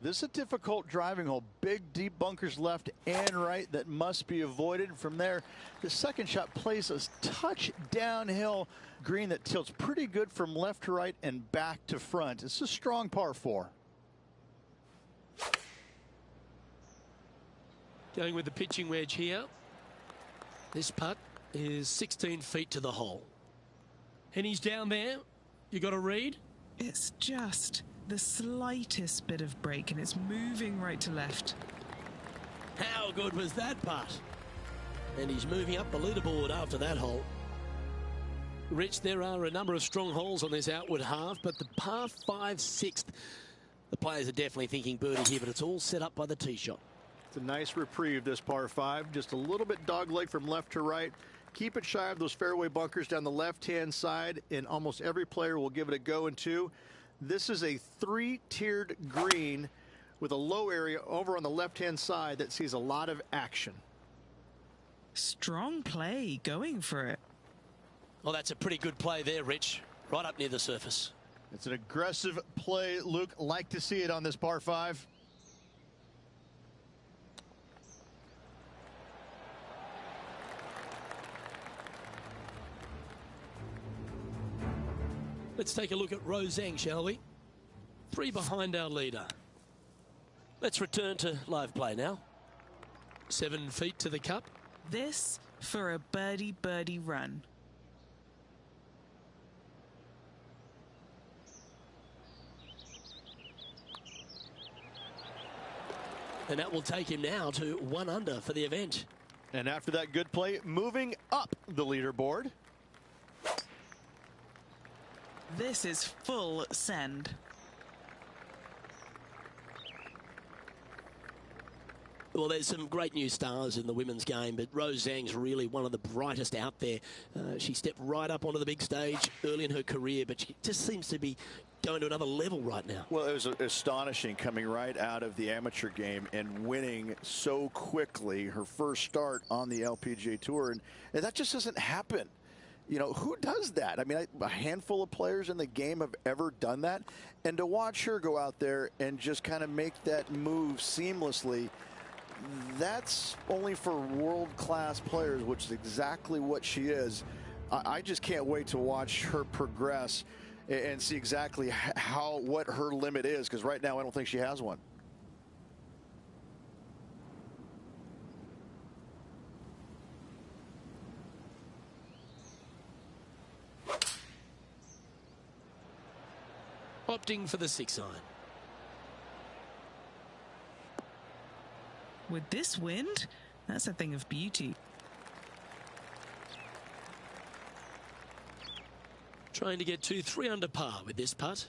This is a difficult driving hole. Big, deep bunkers left and right that must be avoided. From there, the second shot plays a touch downhill green that tilts pretty good from left to right and back to front. It's a strong par 4. Going with the pitching wedge here. This putt is 16 feet to the hole. And he's down there. You got a read? It's just the slightest bit of break and it's moving right to left. How good was that putt? And he's moving up the leaderboard after that hole. Rich, there are a number of strong holes on this outward half, but the par 5 6th, the players are definitely thinking birdie here, but it's all set up by the tee shot. It's a nice reprieve, this par 5. Just a little bit dogleg from left to right. Keep it shy of those fairway bunkers down the left-hand side, and almost every player will give it a go in 2. This is a 3-tiered green with a low area over on the left-hand side that sees a lot of action. Strong play, going for it. Well, that's a pretty good play there, Rich. Right up near the surface. It's an aggressive play, Luke. Like to see it on this par 5. Let's take a look at Rose Zhang, shall we? 3 behind our leader. Let's return to live play now. 7 feet to the cup. This for a birdie run. And that will take him now to 1 under for the event. And after that good play, moving up the leaderboard. This is full send. Well, there's some great new stars in the women's game, but Rose Zhang's really one of the brightest out there. She stepped right up onto the big stage early in her career, but she just seems to be going to another level right now. Well, it was astonishing coming right out of the amateur game and winning so quickly her first start on the LPGA Tour. And that just doesn't happen. You know, who does that? I mean, a handful of players in the game have ever done that. And to watch her go out there and just kind of make that move seamlessly, that's only for world-class players, which is exactly what she is. I just can't wait to watch her progress and see exactly what her limit is, because right now I don't think she has one. Opting for the 6-iron. With this wind, that's a thing of beauty. Trying to get to 3 under par with this putt.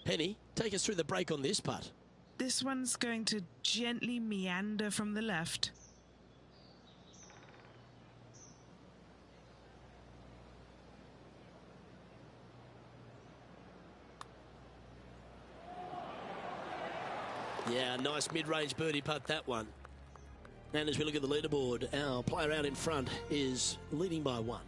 Penny, take us through the break on this putt. This one's going to gently meander from the left. Yeah, nice mid-range birdie putt, that one. And as we look at the leaderboard, our player out in front is leading by 1.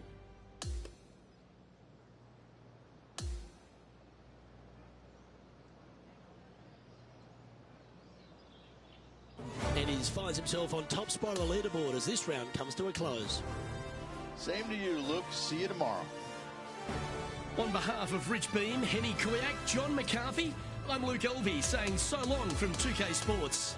And he finds himself on top spot of the leaderboard as this round comes to a close. Same to you, Luke. See you tomorrow. On behalf of Rich Beem, Henny Kuyak, John McCarthy, I'm Luke Elvey saying so long from 2K Sports.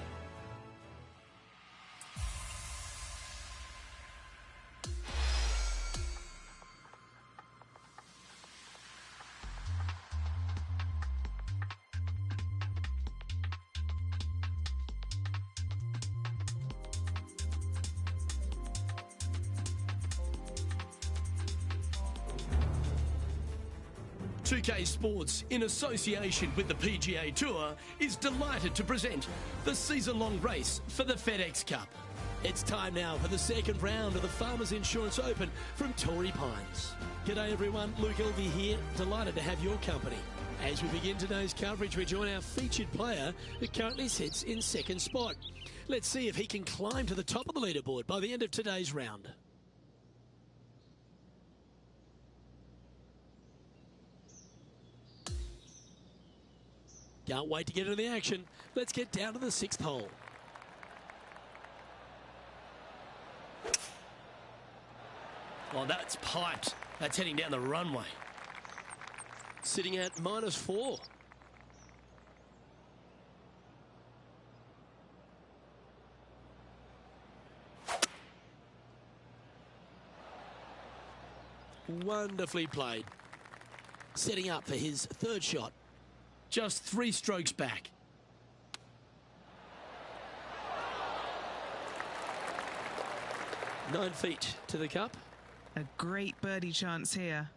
UK Sports, in association with the PGA Tour, is delighted to present the season-long race for the FedEx Cup. It's time now for the second round of the Farmers Insurance Open from Torrey Pines. G'day everyone, Luke Elvey here, delighted to have your company. As we begin today's coverage, we join our featured player who currently sits in second spot. Let's see if he can climb to the top of the leaderboard by the end of today's round. Can't wait to get into the action. Let's get down to the 6th hole. Oh, that's piped. That's heading down the runway. Sitting at -4. Wonderfully played. Setting up for his 3rd shot. Just 3 strokes back. Nine feet to the cup. A great birdie chance here.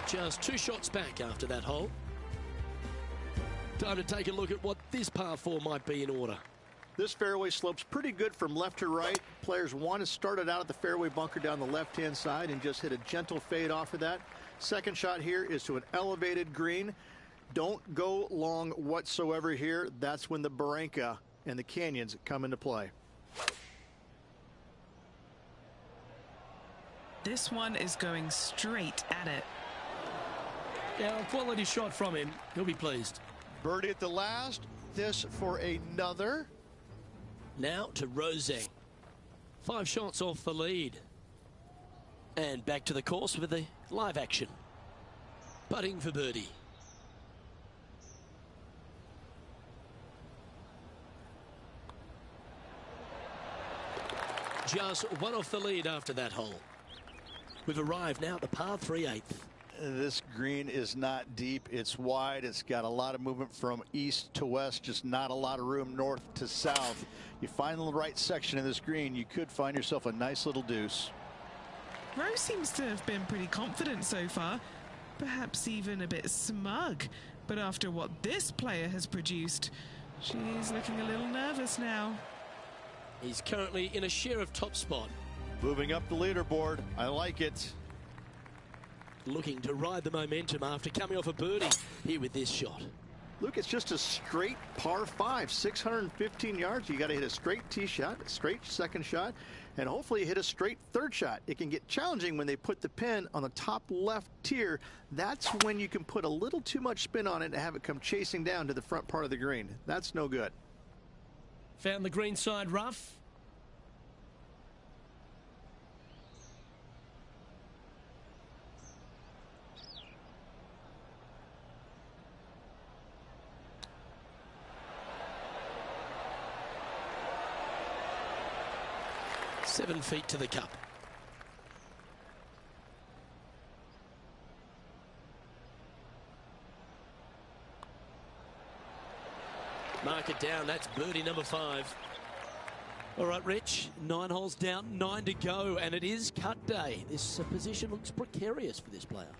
Just 2 shots back after that hole. Time to take a look at what this par 4 might be in order. This fairway slopes pretty good from left to right. Players want to start it out at the fairway bunker down the left-hand side and just hit a gentle fade off of that. Second shot here is to an elevated green. Don't go long whatsoever here. That's when the Barranca and the canyons come into play. This one is going straight at it. Yeah, a quality shot from him. He'll be pleased. Birdie at the last. This for another. Now to Roseng. 5 shots off the lead. And back to the course with the live action. Putting for birdie. Just 1 off the lead after that hole. We've arrived now at the par 3/8. This green is not deep. It's wide. It's got a lot of movement from east to west, just not a lot of room north to south. You find the right section of this green, you could find yourself a nice little deuce. Rose seems to have been pretty confident so far, perhaps even a bit smug. But after what this player has produced, she's looking a little nervous now. He's currently in a share of top spot. Moving up the leaderboard. I like it. Looking to ride the momentum after coming off a birdie here with this shot. Luke, it's just a straight par 5, 615 yards. You got to hit a straight tee shot, a straight second shot, and hopefully hit a straight 3rd shot. It can get challenging when they put the pin on the top left tier. That's when you can put a little too much spin on it and have it come chasing down to the front part of the green. That's no good. Found the green side rough. Seven feet to the cup. Mark it down. That's birdie number 5. All right, Rich. 9 holes down, 9 to go, and it is cut day. This position looks precarious for this player.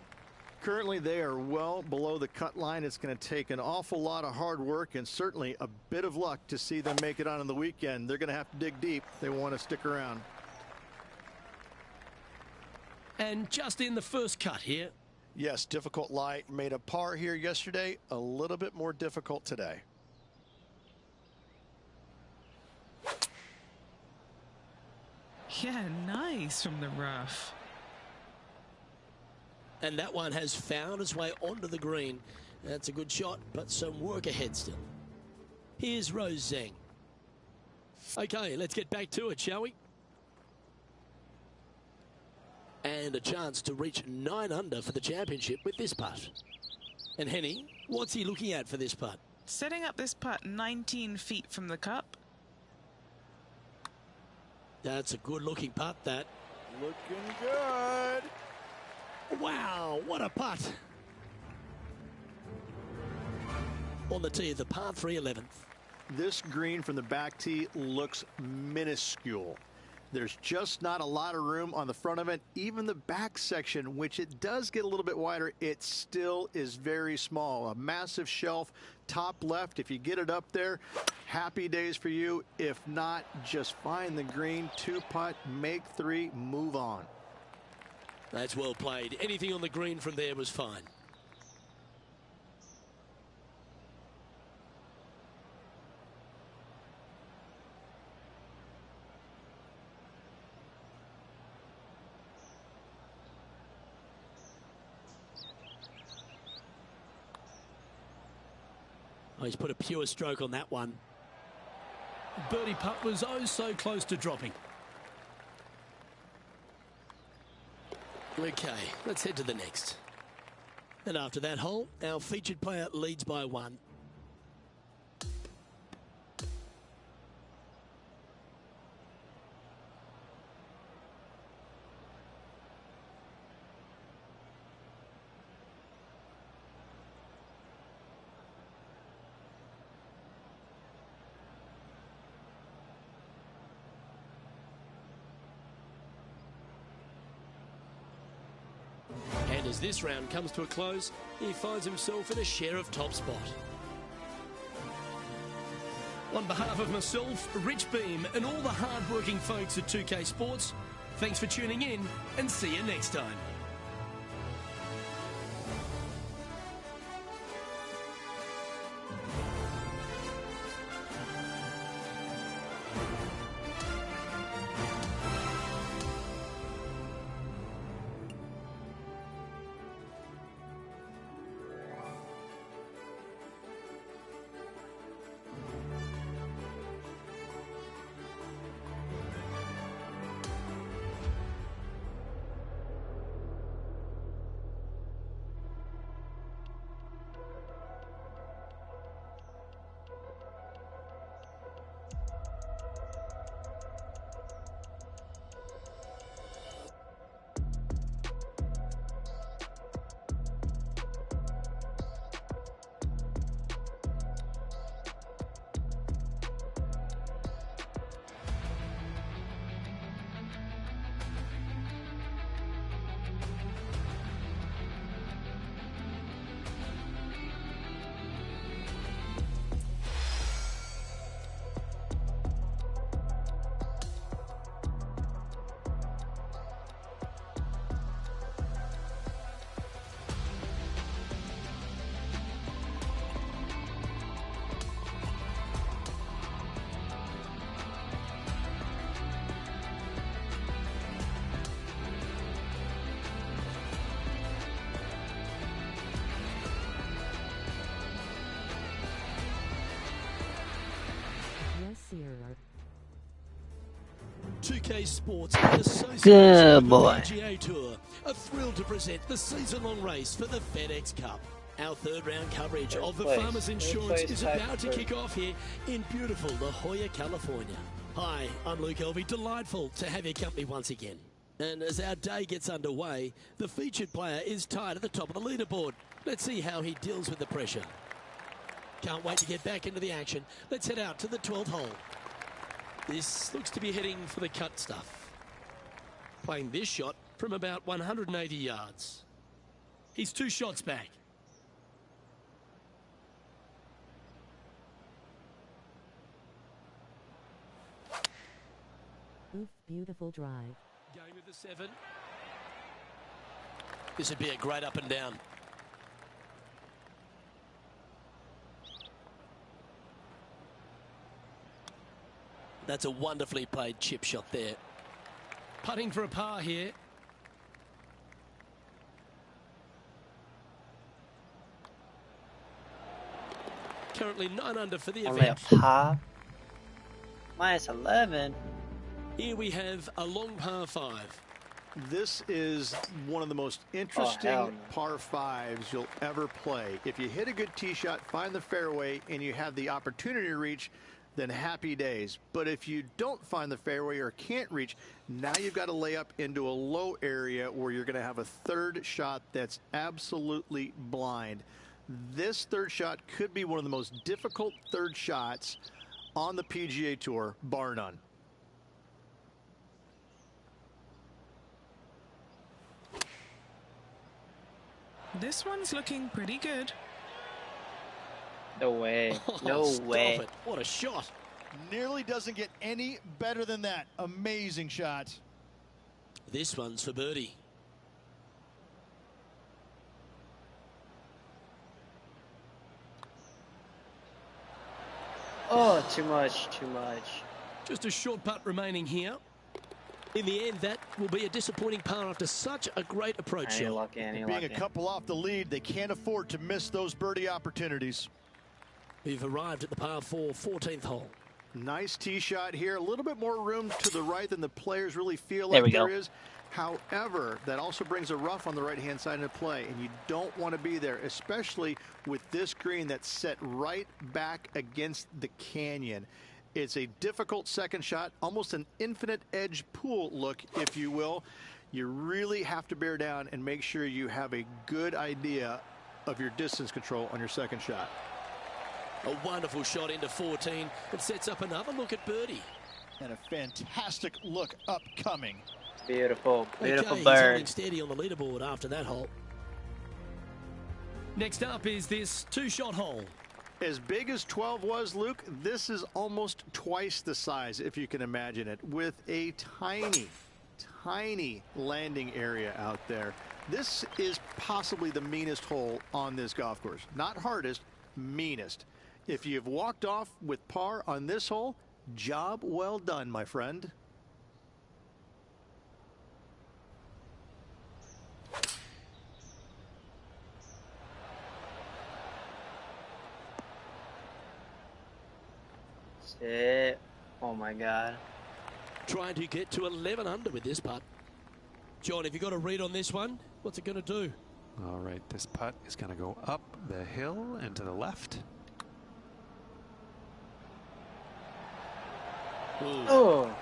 Currently, they are well below the cut line. It's going to take an awful lot of hard work and certainly a bit of luck to see them make it on in the weekend. They're going to have to dig deep. They want to stick around. And just in the first cut here. Yes, difficult lie. Made a par here yesterday. A little bit more difficult today. Yeah, nice from the rough. And that one has found its way onto the green. That's a good shot, but some work ahead still. Here's Rose Zhang. Okay, let's get back to it, shall we? And a chance to reach 9 under for the championship with this putt. And Henny, what's he looking at for this putt? Setting up this putt 19 feet from the cup. That's a good looking putt, that. Looking good. Wow, what a putt. On the tee of the par 3 11th. This green from the back tee looks minuscule. There's just not a lot of room on the front of it. Even the back section, which it does get a little bit wider, it still is very small. A massive shelf, top left. If you get it up there, happy days for you. If not, just find the green, 2-putt, make 3, move on. That's well played. Anything on the green from there was fine. Oh, he's put a pure stroke on that one. Birdie putt was oh so close to dropping. Okay, let's head to the next. And after that hole, our featured player leads by 1. And as this round comes to a close, he finds himself in a share of top spot. On behalf of myself, Rich Beam, and all the hard-working folks at 2K Sports, thanks for tuning in, and see you next time. Sierra. 2K Sports in association with the PGA Tour are thrilled to present the season-long race for the FedEx Cup. Our third-round coverage of the Farmers Insurance is about to kick off here in beautiful La Jolla, California. Hi, I'm Luke Elvey. Delightful to have your company once again. And as our day gets underway, the featured player is tied at the top of the leaderboard. Let's see how he deals with the pressure. Can't wait to get back into the action. Let's head out to the 12th hole. This looks to be heading for the cut stuff. Playing this shot from about 180 yards. He's 2 shots back. Oof, beautiful drive. Game of the 7. This would be a great up and down. That's a wonderfully played chip shot there. Putting for a par here. Currently 9 under for the Only event. a par. Minus 11. Here we have a long par 5. This is one of the most interesting par 5s you'll ever play. If you hit a good tee shot, find the fairway, and you have the opportunity to reach, then happy days. But if you don't find the fairway or can't reach, now you've got to lay up into a low area where you're going to have a third shot that's absolutely blind. This third shot could be one of the most difficult third shots on the PGA Tour, bar none. This one's looking pretty good. No way. No Stop way. it. What a shot. Nearly doesn't get any better than that. Amazing shot. This one's for birdie. Oh, too much, too much. Just a short putt remaining here. In the end, that will be a disappointing par after such a great approach I ain't shot. lucky, I ain't Being lucky. a couple off the lead, they can't afford to miss those birdie opportunities. We've arrived at the par 4 14th hole. Nice tee shot here. A little bit more room to the right than the players really feel There like we go. there is. However, that also brings a rough on the right-hand side of play, and you don't want to be there, especially with this green that's set right back against the canyon. It's a difficult second shot, almost an infinite edge pool look, if you will. You really have to bear down and make sure you have a good idea of your distance control on your second shot. A wonderful shot into 14 and sets up another look at birdie. And a fantastic look upcoming. Beautiful, beautiful Okay, he's holding bird. steady on the leaderboard after that hole. Next up is this 2-shot hole. As big as 12 was, Luke, this is almost twice the size, if you can imagine it, with a tiny landing area out there. This is possibly the meanest hole on this golf course. Not hardest, meanest. If you've walked off with par on this hole, job well done, my friend. Shit. Oh my god. Trying to get to 11 under with this putt. John, have you got a read on this one? What's it going to do? All right, this putt is going to go up the hill and to the left. Ooh. Oh.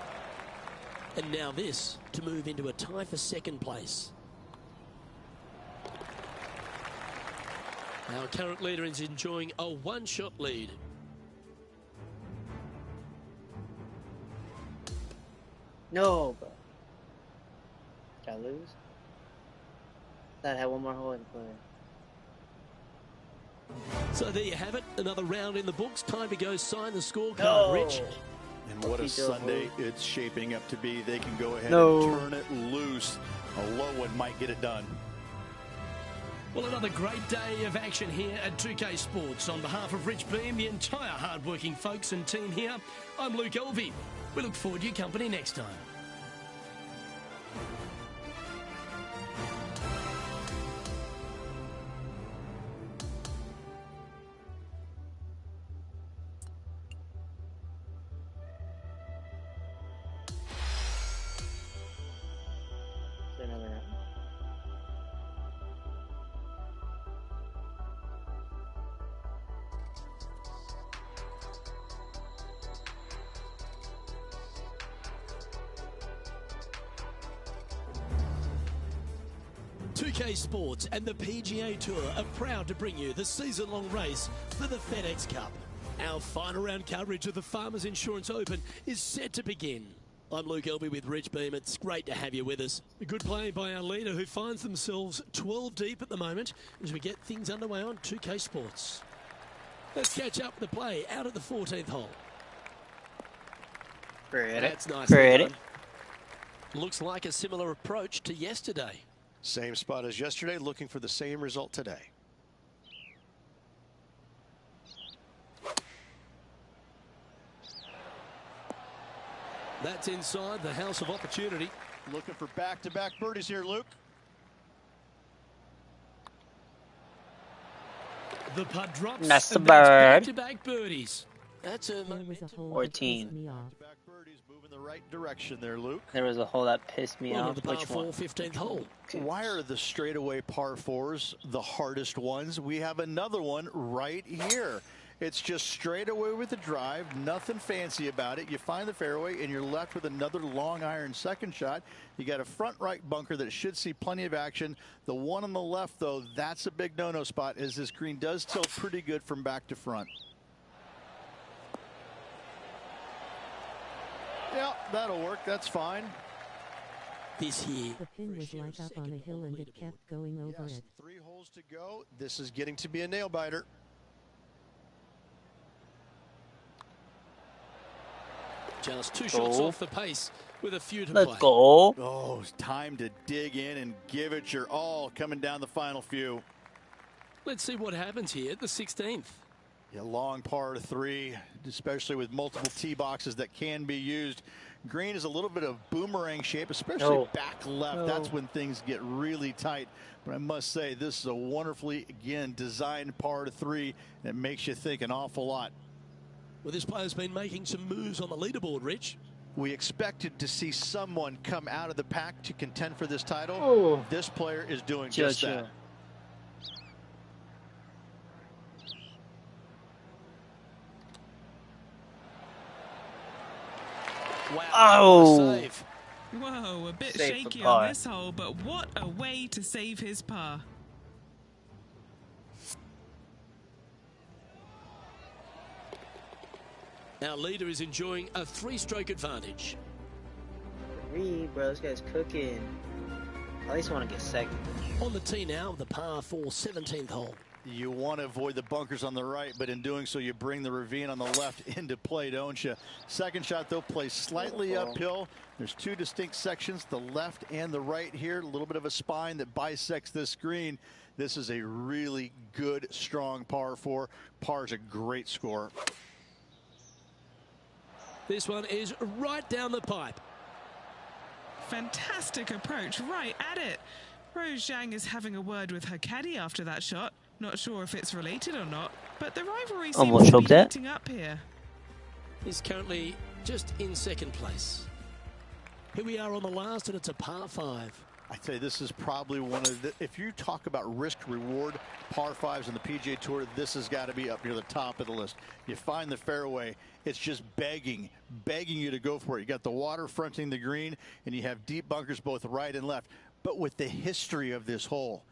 And now this to move into a tie for second place. Our current leader is enjoying a 1-shot lead. No, bro. Did I lose? Thought I had one more hole in play. So there you have it. Another round in the books. Time to go sign the scorecard, No. Rich. And what a He does Sunday move. it's shaping up to be. They can go ahead No. and turn it loose. A low one might get it done. Well, another great day of action here at 2K Sports. On behalf of Rich Beam, the entire hard-working folks and team here, I'm Luke Elvey. We look forward to your company next time. Another round. .2K Sports and the PGA Tour are proud to bring you the season-long race for the FedEx Cup. Our final round coverage of the Farmers Insurance Open is set to begin. I'm Luke Elvey with Rich Beam. It's great to have you with us. A good play by our leader, who finds themselves 12 deep at the moment as we get things underway on 2K Sports. Let's catch up with the play out at the 14th hole. Pretty. That's nice. Pretty. Looks like a similar approach to yesterday. Same spot as yesterday, looking for the same result today. That's inside the house of opportunity. Looking for back-to-back birdies here, Luke. The putt drops. That's the and that's bird. back-to-back birdies. That's a There was a momentum. hole that 14. pissed me off. Back-to-back birdies, moving the right direction there, Luke. There was a hole that pissed me Well, on off. the par Which 4 one? 15th hole. Why are the straightaway par fours the hardest ones? We have another one right here. It's just straight away with the drive, nothing fancy about it. You find the fairway and you're left with another long iron second shot. You got a front right bunker that should see plenty of action. The one on the left, though, that's a big no-no spot, as this green does tilt pretty good from back to front. Yeah, that'll work. That's fine. This here. The pin was like up on a hill and it kept going over Yes, it. 3 holes to go. This is getting to be a nail-biter. Just 2 shots Go. off the pace with a few to Let's play. go. Oh, it's time to dig in and give it your all coming down the final few. Let's see what happens here at the 16th. Yeah, long par 3, especially with multiple tee boxes that can be used. Green is a little bit of boomerang shape, especially No. back left. No. That's when things get really tight. But I must say, this is a wonderfully, again, designed par 3 that makes you think an awful lot. Well, this player's been making some moves on the leaderboard, Rich. We expected to see someone come out of the pack to contend for this title. Oh. This player is doing Chill, just that. Wow. Oh. What a save. Whoa, a bit Safe for shaky par. on this hole, but what a way to save his par. Our leader is enjoying a 3-stroke advantage. Reed, bro, this guy's cooking. At least I want to get second. On the tee now, the par 4 17th hole. You want to avoid the bunkers on the right, but in doing so, you bring the ravine on the left into play, don't you? Second shot, though, plays slightly uphill. There's 2 distinct sections, the left and the right here. A little bit of a spine that bisects this green. This is a really good, strong par 4. Par's a great score. This one is right down the pipe. Fantastic approach, right at it. Rose Zhang is having a word with her caddy after that shot. Not sure if it's related or not, but the rivalry Almost seems to be choked that. heating up here. He's currently just in second place. Here we are on the last, and it's a par 5. I'd say this is probably one of the, if you talk about risk reward par 5s in the PGA Tour, this has got to be up near the top of the list. You find the fairway, it's just begging you to go for it. You got the water fronting the green, and you have deep bunkers both right and left. But with the history of this hole,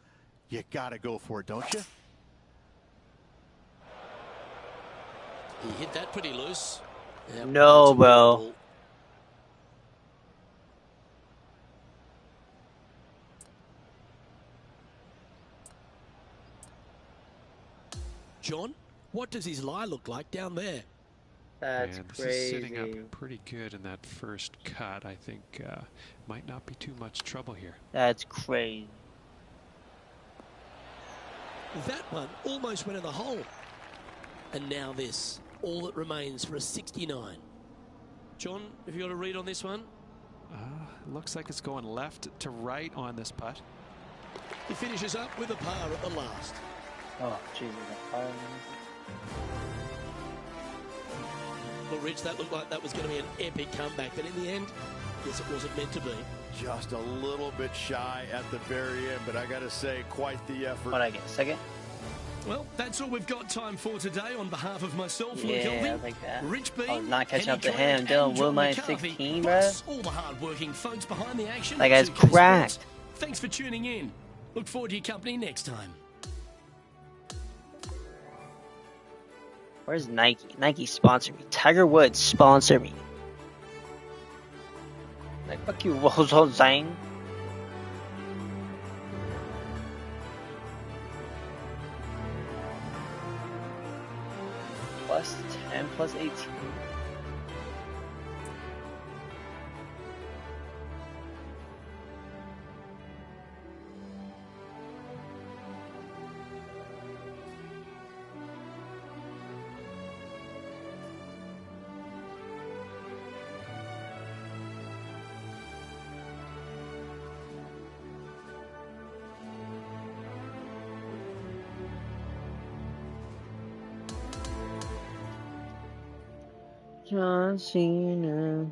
you got to go for it, don't you? He hit that pretty loose. Yeah, No, that's a bro. ball. John, what does his lie look like down there? That's And this crazy. is sitting up pretty good in that first cut. I think might not be too much trouble here. That's crazy. That one almost went in the hole. And now this, all that remains for a 69. John, have you got a read on this one? Looks like it's going left to right on this putt. He finishes up with a par at the last. Oh, Jesus. Well, Rich, that looked like that was going to be an epic comeback, but in the end, yes, it wasn't meant to be. Just a little bit shy at the very end, but I got to say, quite the effort. What I get? Second? Well, that's all we've got time for today. On behalf of myself, Luke Yeah, Elving, I like that. Rich Bean, I was not catching Henny up to Troyer, him. Dylan and John Will, my McCarthy, 16, plus all the hard-working folks behind the action. That guy's 2K cracked. Sports. Thanks for tuning in. Look forward to your company next time. Where's Nike? Nike sponsor me. Tiger Woods sponsor me. Like, fuck you, Rose Zhang. Plus 10, plus 18. John Cena.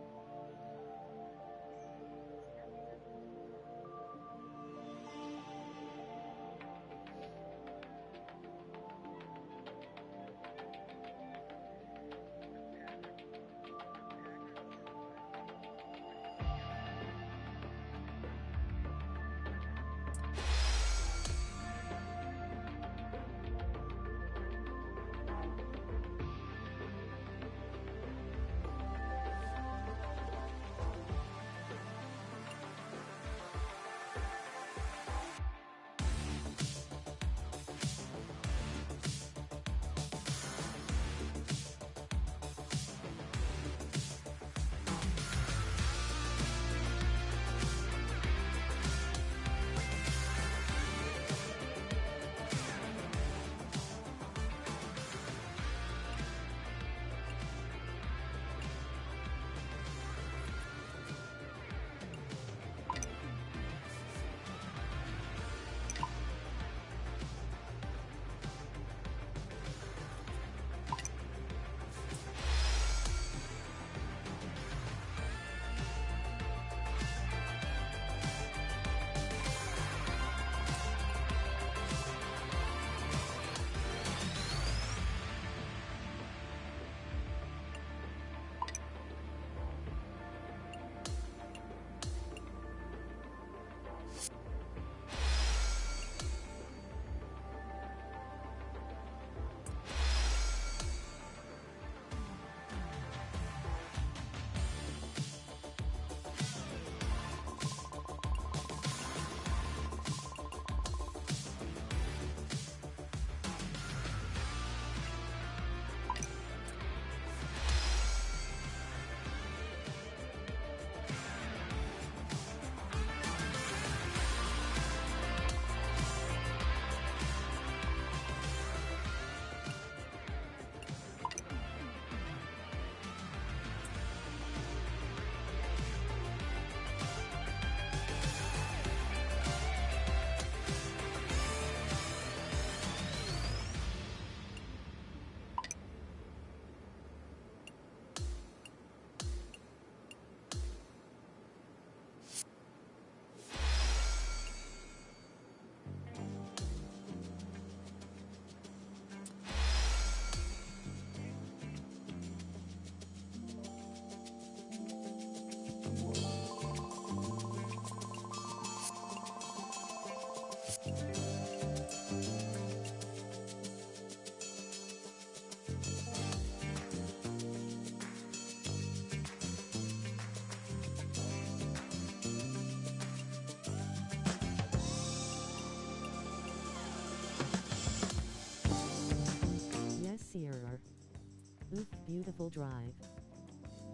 drive.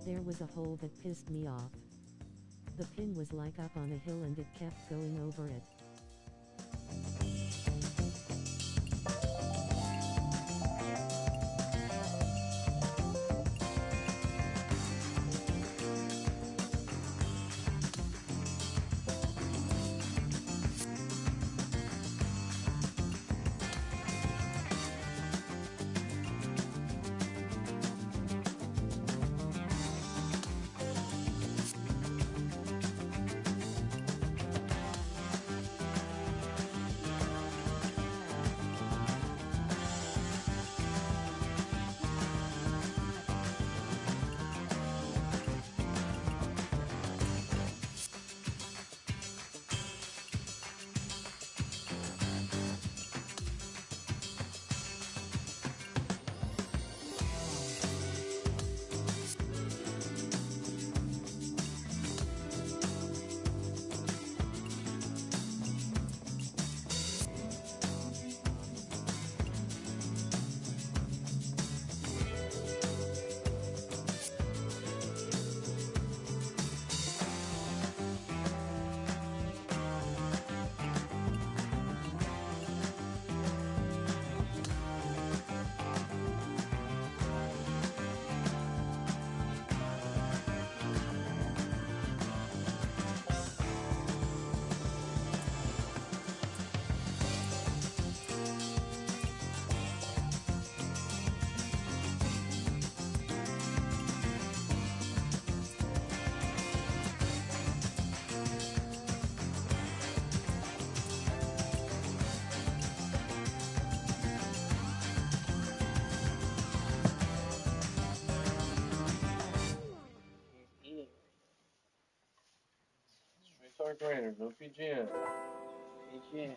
There was a hole that pissed me off. The pin was like up on a hill and it kept going over it. Straight Talk Raiders, no PGN. PGN.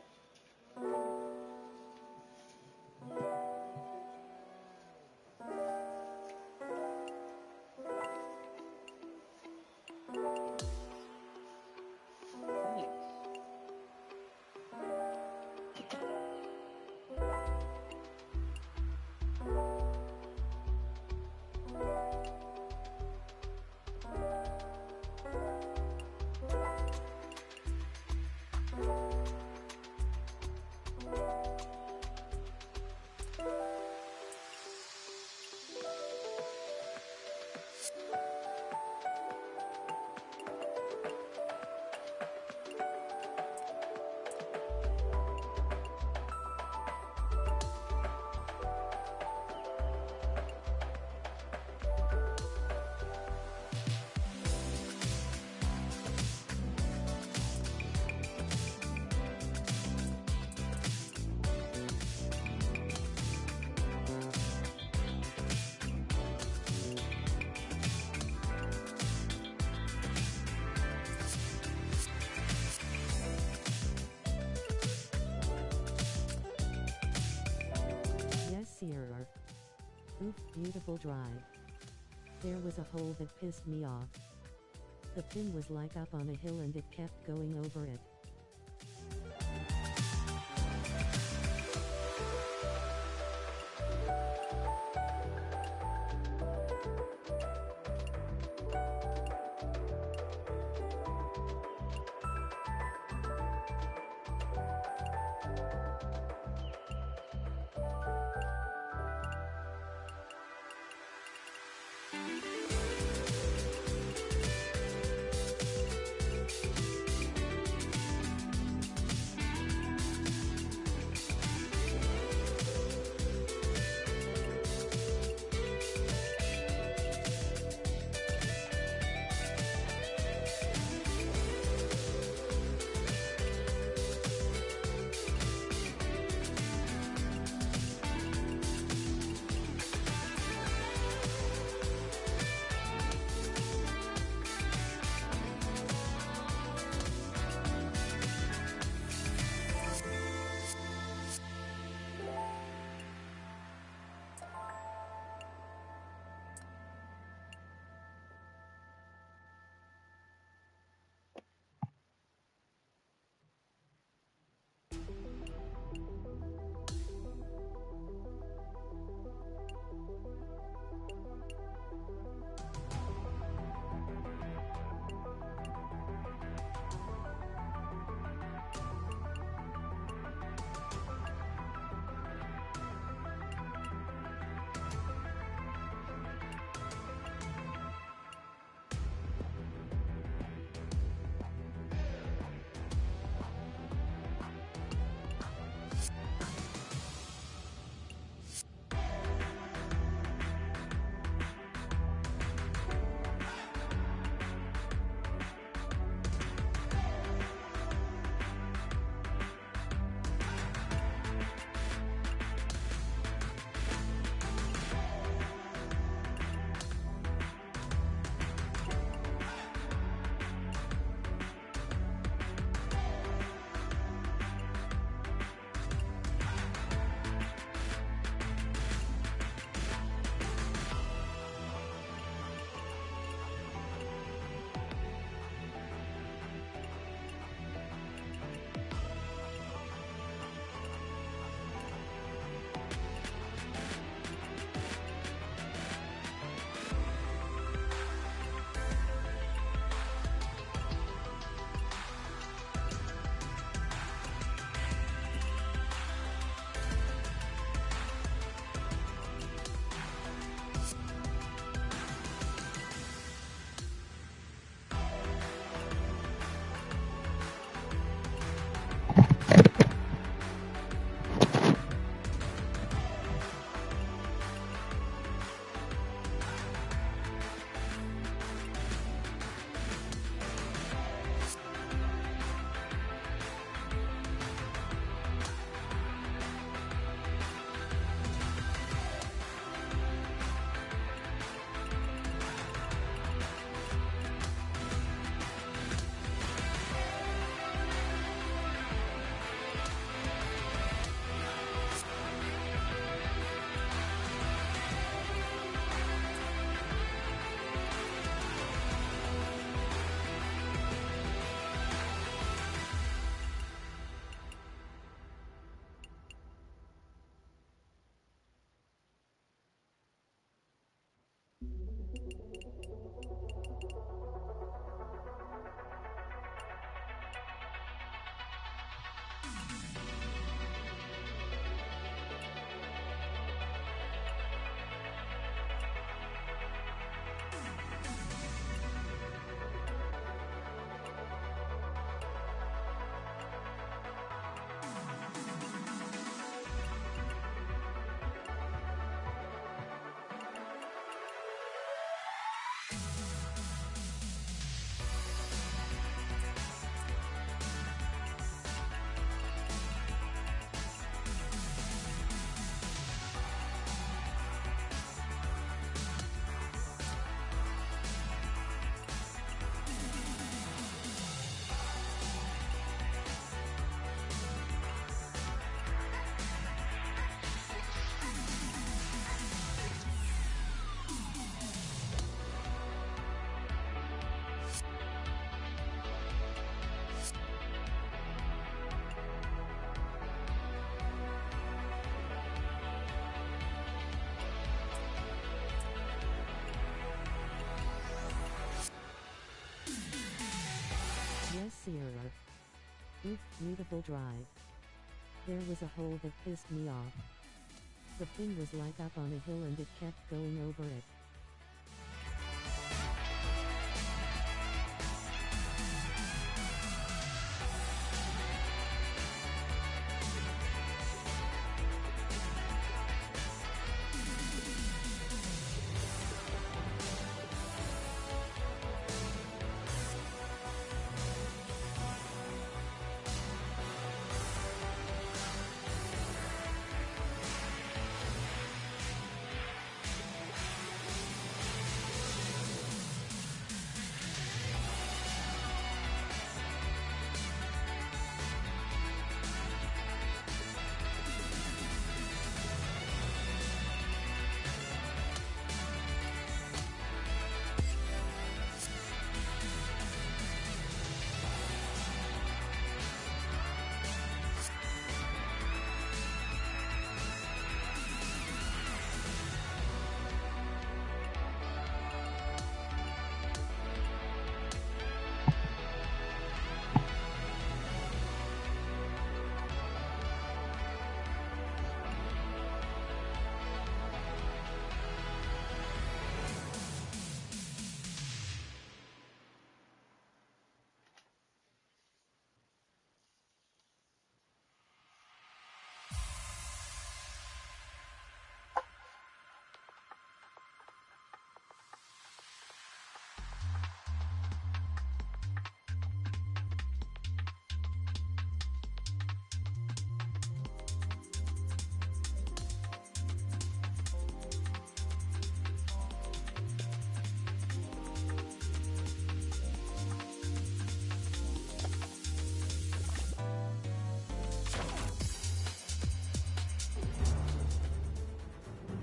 Sierra. Oof, beautiful drive. There was a hole that pissed me off. The pin was like up on a hill and it kept going over it. Sierra. Oof, beautiful drive. There was a hole that pissed me off. The pin was like up on a hill and it kept going over it.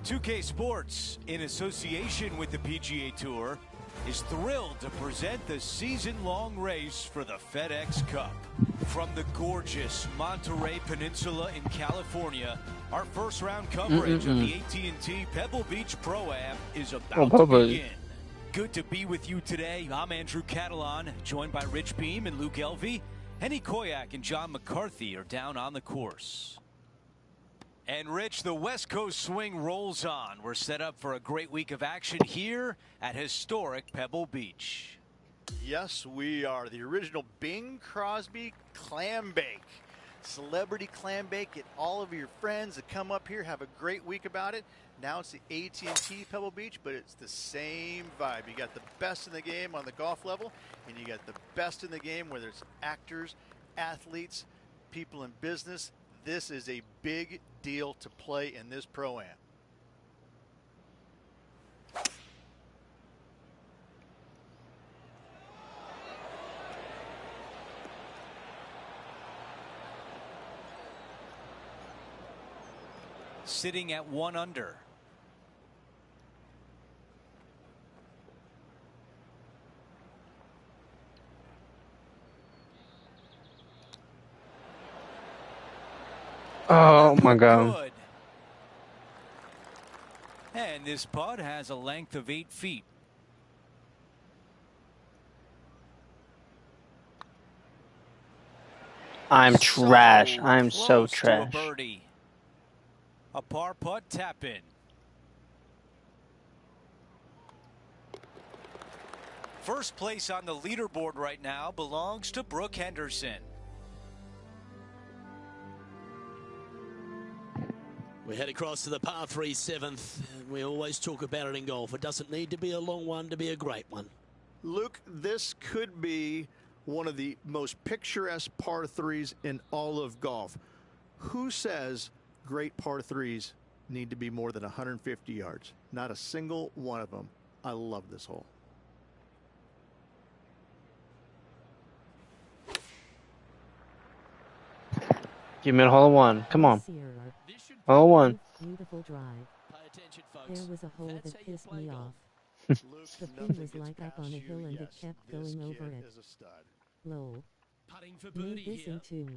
Two-K Sports, in association with the PGA Tour, is thrilled to present the season-long race for the FedEx Cup. From the gorgeous Monterey Peninsula in California, our first-round coverage of the AT&T Pebble Beach Pro-Am is about to begin. Good to be with you today. I'm Andrew Catalan, joined by Rich Beam and Luke Elvey. Henny Koyak and John McCarthy are down on the course. And Rich, the West Coast swing rolls on. We're set up for a great week of action here at historic Pebble Beach. Yes, we are. The original Bing Crosby Clam Bake. Celebrity Clam Bake. Get all of your friends to come up here, have a great week about it. Now it's the AT&T Pebble Beach, but it's the same vibe. You got the best in the game on the golf level, and you got the best in the game, whether it's actors, athletes, people in business. This is a big deal to play in this Pro-Am. Sitting at 1 under. Oh my God. Good. And this putt has a length of 8 feet. I'm trash. I'm so close to trash. a birdie. A par putt tap in. First place on the leaderboard right now belongs to Brooke Henderson. We head across to the par 3 7th. We always talk about it in golf. It doesn't need to be a long one to be a great one. Luke, this could be one of the most picturesque par 3s in all of golf. Who says great par 3s need to be more than 150 yards? Not a single one of them. I love this hole. Give me a hole in one. Come on. Hole in one. Beautiful drive. Pay attention, folks. There was a hole That's that how you pissed play me golf. off. The pin was like up on a hill and it kept going over it. Lol. Putting for Need birdie this here. in too.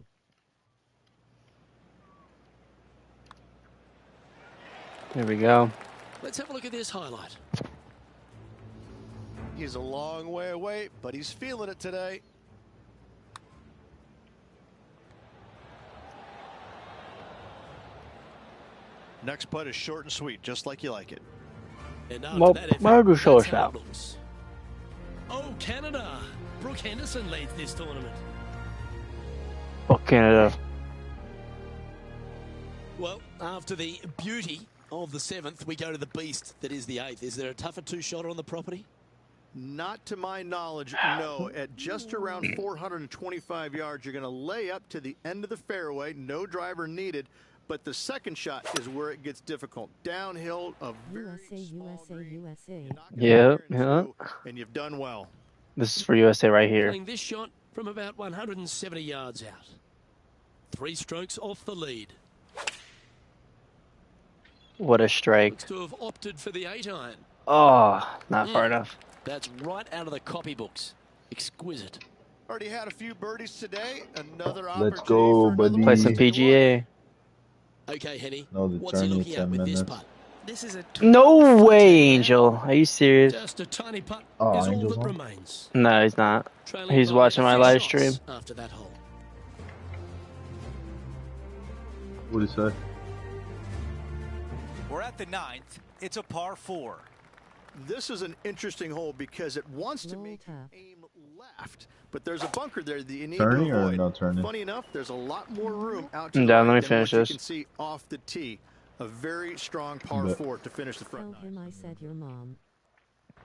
There we go. Let's have a look at this highlight. He's a long way away, but he's feeling it today. Next putt is short and sweet, just like you like it. And after that effort, that's how it looks. Oh, Canada. Brooke Henderson leads this tournament. Oh, Canada. Well, after the beauty of the 7th, we go to the beast that is the 8th. Is there a tougher two-shotter on the property? Not to my knowledge, no. At just around 425 yards, you're going to lay up to the end of the fairway. No driver needed. But the second shot is where it gets difficult. Downhill, a very small green. Yeah. And you've done well. This is for USA right here. Playing this shot from about 170 yards out. 3 strokes off the lead. What a strike. Looks to have opted for the 8-iron. Oh, not far enough. That's right out of the copybooks. Exquisite. Already had a few birdies today. Another Let's go, buddy. Play some PGA. Okay, Henny. No, the What's he tourney, looking at 10 with this minutes. putt? This is a No way, Angel. Are you serious? Just a tiny putt Oh, is all Angel's that on? remains. No, he's not. Trailing He's by watching my 3 live shots stream. after that hole. What do you say? We're at the 9th. It's a par 4. This is an interesting hole because it wants to make you aim left, but there's a bunker there that you need Turning to or avoid. no turning? Funny enough, there's a lot more room out to I'm the down, right let me than finish what this. You can see off the tee. A very strong par Bet. 4 to finish the front Tell him I said your mom.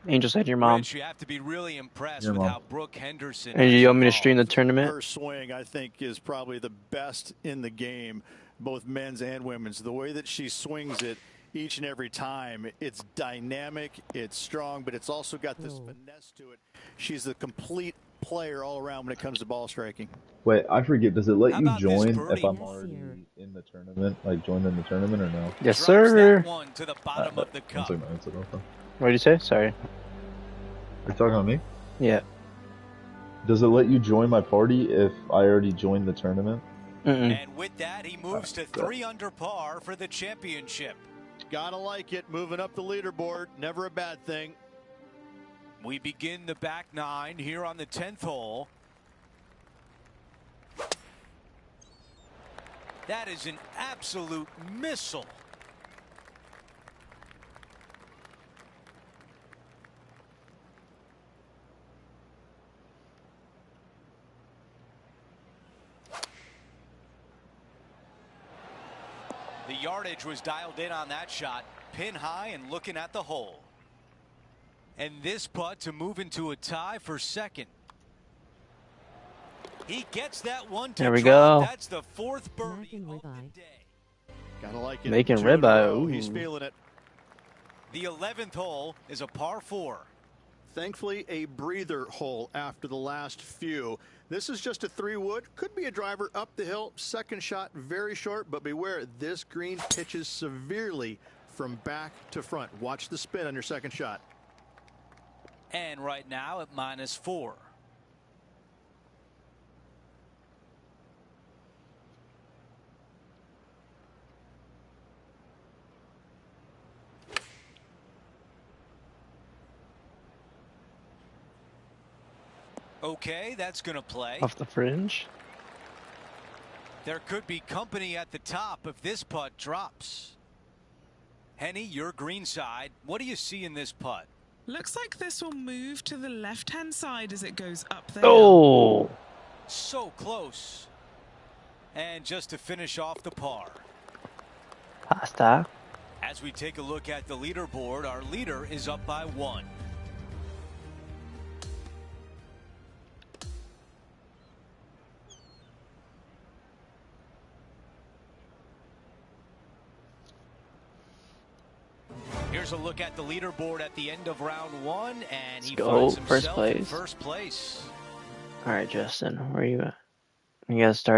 Angel said your mom. Rich, you have to be really impressed Your with mom. how Brooke Henderson. And has you want me to evolved. stream the tournament? Her swing, I think, is probably the best in the game, both men's and women's. The way that she swings it each and every time, it's dynamic, it's strong, but it's also got this finesse to it. She's a complete player all around when it comes to ball striking. Wait, I forget. Does it let How you about this join birdie? if I'm Yes, already sir. in the tournament? Like joined in the tournament or no? Yes, Drops sir. that one to the bottom of the One cup. second, it's open. What did you say? Sorry. Are you talking to me? Yeah. Does it let you join my party if I already joined the tournament? Mm-mm. And with that, he moves to 3 under par for the championship. Gotta like it, moving up the leaderboard, never a bad thing. We begin the back 9 here on the 10th hole. That is an absolute missile. The yardage was dialed in on that shot, pin high and looking at the hole. And this putt to move into a tie for second. He gets that one to There we drop. go. That's the 4th birdie Making of the ribeye. day. Gotta like it. Making 2 in a ribeye, row. He's ooh. feeling it. The 11th hole is a par 4. Thankfully, a breather hole after the last few. This is just a 3-wood. Could be a driver up the hill. Second shot, very short, but beware, this green pitches severely from back to front. Watch the spin on your second shot. And right now at -4. Okay, that's going to play. Off the fringe. There could be company at the top if this putt drops. Henny, your green side. What do you see in this putt? Looks like this will move to the left-hand side as it goes up there. Oh. So close. And just to finish off the par. Pasta. As we take a look at the leaderboard, our leader is up by 1. Here's a look at the leaderboard at the end of round 1, and he go. finds First himself in place. first place. All right, Justin, where are you at? You gotta start.